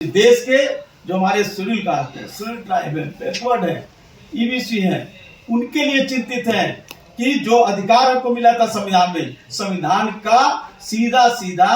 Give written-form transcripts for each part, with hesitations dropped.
देश के जो हमारे शेड्यूल कास्ट है, शेड्यूल ट्राइब है, बैकवर्ड है, ईबीसी है, उनके लिए चिंतित है कि जो अधिकार आपको मिला था संविधान में, संविधान का सीधा सीधा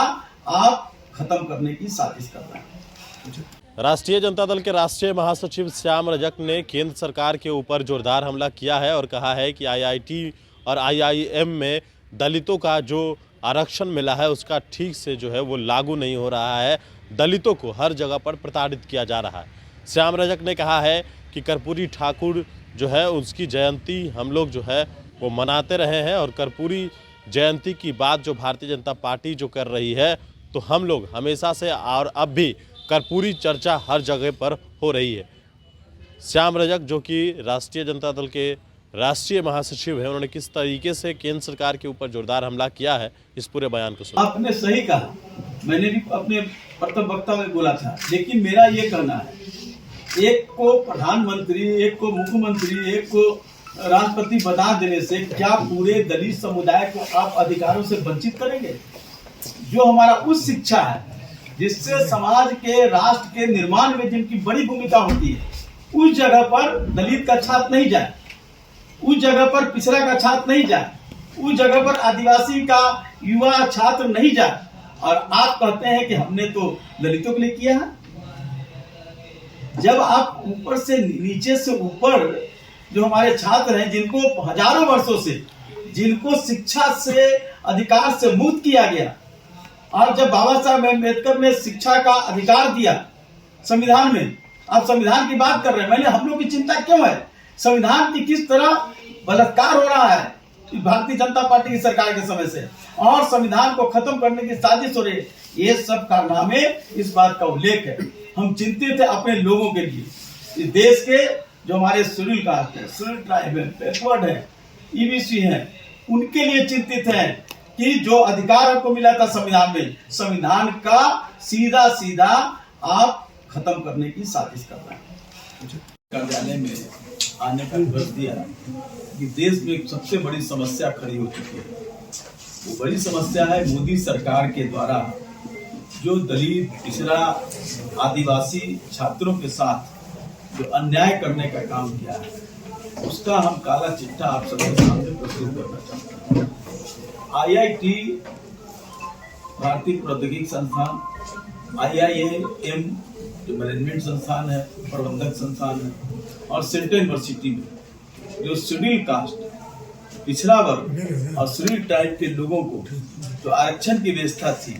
आप खत्म करने की साजिश कर रहे हैं। राष्ट्रीय जनता दल के राष्ट्रीय महासचिव श्याम रजक ने केंद्र सरकार के ऊपर जोरदार हमला किया है और कहा है कि आईआईटी और आईआईएम में दलितों का जो आरक्षण मिला है उसका ठीक से जो है वो लागू नहीं हो रहा है। दलितों को हर जगह पर प्रताड़ित किया जा रहा है। श्याम रजक ने कहा है कि कर्पूरी ठाकुर जो है उसकी जयंती हम लोग जो है वो मनाते रहे हैं और कर्पूरी जयंती की बात जो भारतीय जनता पार्टी जो कर रही है तो हम लोग हमेशा से और अब भी कर्पूरी चर्चा हर जगह पर हो रही है। श्याम रजक जो कि राष्ट्रीय जनता दल के राष्ट्रीय महासचिव हैं, उन्होंने किस तरीके से केंद्र सरकार के ऊपर जोरदार हमला किया है, इस पूरे बयान को सुनिए। आपने सही कहा, मैंने भी अपने प्रथम वक्तव्य में बोला था, लेकिन मेरा ये कहना है, एक को प्रधानमंत्री, एक को मुख्यमंत्री, एक को राष्ट्रपति बना देने से क्या पूरे दलित समुदाय को आप अधिकारों से वंचित करेंगे? जो हमारा उस शिक्षा है जिससे समाज के, राष्ट्र के निर्माण में जिनकी बड़ी भूमिका होती है, उस जगह पर दलित का छात्र नहीं जाए, उस जगह पर पिछड़ा का छात्र नहीं जाए, उस जगह पर आदिवासी का युवा छात्र नहीं जाए, और आप कहते हैं कि हमने तो दलितों के लिए किया है। जब आप ऊपर से नीचे से ऊपर जो हमारे छात्र हैं, जिनको हजारों वर्षों से, जिनको शिक्षा से, अधिकार से मुक्त किया गया, और जब बाबा साहब अम्बेडकर ने शिक्षा का अधिकार दिया संविधान में, आप संविधान की बात कर रहे हैं, मैंने हम लोग की चिंता क्यों है? संविधान की किस तरह बलात्कार हो रहा है भारतीय जनता पार्टी की सरकार के समय से, और संविधान को खत्म करने की साजिश हो रही है। ये सब कारनामे इस बात का उल्लेख है। हम चिंतित है अपने लोगों के लिए। इस देश के जो हमारे शेड्यूल कास्ट है, शेड्यूल ट्राइब है, बैकवर्ड है, ईबीसी है, उनके लिए चिंतित है कि जो अधिकार आपको मिला था संविधान में, संविधान का सीधा सीधा आप खत्म करने की साजिश कर रहे हैं। कार्यालय में आने का बस दिया कि देश में एक सबसे बड़ी समस्या खड़ी हो चुकी है। वो बड़ी समस्या है मोदी सरकार के द्वारा जो दलित, पिछड़ा, आदिवासी छात्रों के साथ जो अन्याय करने का काम किया है, उसका हम काला चिट्ठा आप सबके सामने प्रस्तुत करना चाहते हैं। आईआईटी, भारतीय प्रौद्योगिकी संस्थान, आईआईएम जो मैनेजमेंट संस्थान है, प्रबंधक संस्थान है, और सेंट्रल यूनिवर्सिटी में जो शेड्यूल कास्ट, पिछड़ा वर्ग और शेड्यूल ट्राइब के लोगों को जो आरक्षण की व्यवस्था थी,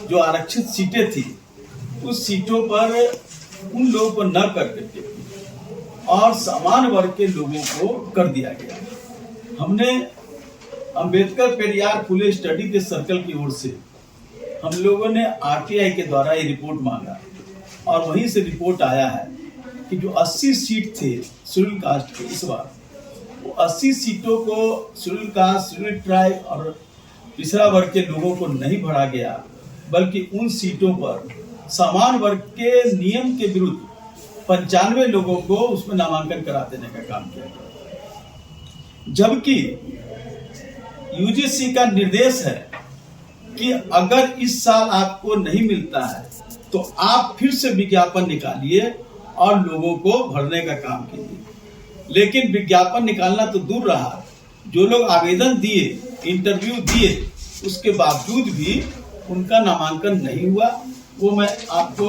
जो आरक्षित सीटें थी, उस सीटों पर उन लोगों को न करके और समान वर्ग के लोगों को कर दिया गया। हमने अम्बेडकर पेरियार फुले स्टडी के सर्कल की ओर से हम लोगों ने आरटीआई के द्वारा ये रिपोर्ट मांगा, और वहीं से रिपोर्ट आया है कि जो 80 सीट थे शेड्यूल कास्ट के, इस बार वो 80 सीटों को शेड्यूल कास्ट, शेड्यूल ट्राइब और पिछड़ा वर्ग के लोगों को नहीं भरा गया, बल्कि उन सीटों पर समान वर्ग के नियम के विरुद्ध 95 लोगों को उसमें नामांकन करा देने का काम किया गया। जबकि यूजीसी का निर्देश है कि अगर इस साल आपको नहीं मिलता है तो आप फिर से विज्ञापन निकालिए और लोगों को भरने का काम कीजिए। लेकिन विज्ञापन निकालना तो दूर रहा, जो लोग आवेदन दिए, इंटरव्यू दिए, उसके बावजूद भी उनका नामांकन नहीं हुआ। वो मैं आपको